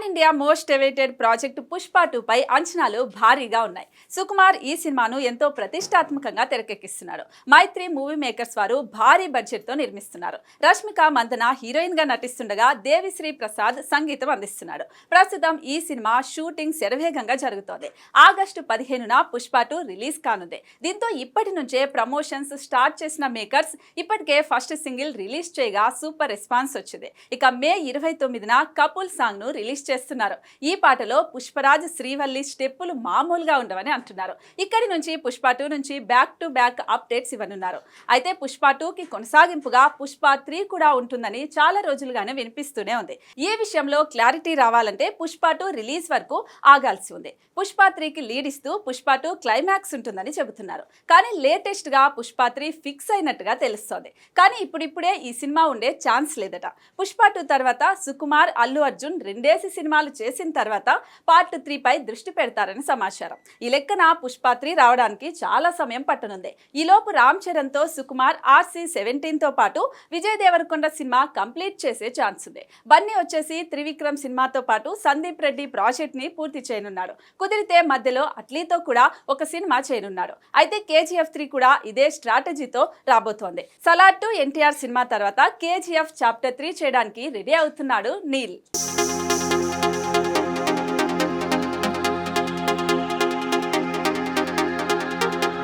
India most awaited project Pushpa 2 పై అంచనాలు భారీగా ఉన్నాయి. సుకుమార్ ఈ సినిమాను ఎంతో ప్రతిష్టాత్మకంగా తెరకెక్కిస్తున్నాడు. మైత్రి మూవీ మేకర్స్ వారు భారీ బడ్జెట్ తో నిర్మిస్తున్నారు. రష్మిక మందన హీరోయిన్ గా నటిస్తుండగా దేవిశ్రీ ప్రసాద్ సంగీతం అందిస్తున్నాడు. ప్రస్తుతం ఈ సినిమా షూటింగ్ శరవేగంగా జరుగుతోంది. ఆగస్టు 15న పుష్ప 2 రిలీజ్ కానుంది. దీంతో ఇప్పటి నుంచే ప్రమోషన్స్ స్టార్ట్ చేసిన మేకర్స్ ఇప్పటికే ఫస్ట్ సింగిల్ రిలీజ్ చేయగా సూపర్ రెస్పాన్స్ వచ్చింది. ఇక మే 29న కపుల్ సాంగ్ ను రిలీజ్ చేస్తున్నారు. ఈ పాటలో పుష్పరాజ్ శ్రీవల్లి స్టెప్పులు మామూలుగా ఉండవని అంటున్నారు. ఇక్కడి నుంచి పుష్ప 2 నుంచి బ్యాక్ టు బ్యాక్ అప్డేట్స్ ఇవ్వనున్నారు. అయితే పుష్ప 2కి కొనసాగింపుగా పుష్ప 3 కూడా ఉంటుందని చాలా రోజులుగానే వినిపిస్తూనే ఉంది. ఈ విషయంలో క్లారిటీ రావాలంటే పుష్ప 2 రిలీజ్ వరకు ఆగాల్సి ఉంది. పుష్ప 3కి లీడ్ ఇస్తూ పుష్ప 2 క్లైమాక్స్ ఉంటుందని చెబుతున్నారు. కానీ లేటెస్ట్ గా పుష్ప 3 ఫిక్స్ అయినట్టుగా తెలుస్తోంది. కానీ ఇప్పుడిప్పుడే ఈ సినిమా ఉండే ఛాన్స్ లేదట. పుష్ప 2 తర్వాత సుకుమార్, అల్లు అర్జున్ రెండేసి సినిమాలు చేసిన తర్వాత పార్ట్ 3 పై దృష్టి పెడతారని సమాచారం. ఈ లెక్కన పుష్ప 3 రావడానికి చాలా సమయం పట్టనుంది. ఈలోపు రామ్ చరణ్ తో సుకుమార్ RC-17 తో పాటు విజయ్ దేవరకొండ సినిమా కంప్లీట్ చేసే ఛాన్స్ ఉంది. బన్నీ వచ్చేసి త్రివిక్రమ్ సినిమాతో పాటు సందీప్ రెడ్డి ప్రాజెక్ట్ ని పూర్తి చేయనున్నాడు. కుదిరితే మధ్యలో అట్లీతో కూడా ఒక సినిమా చేయనున్నాడు. అయితే KGF 3 కూడా ఇదే స్ట్రాటజీతో రాబోతోంది. సలార్ 2 NTR సినిమా తర్వాత KGF చాప్టర్ 3 చేయడానికి రెడీ అవుతున్నాడు నీల్.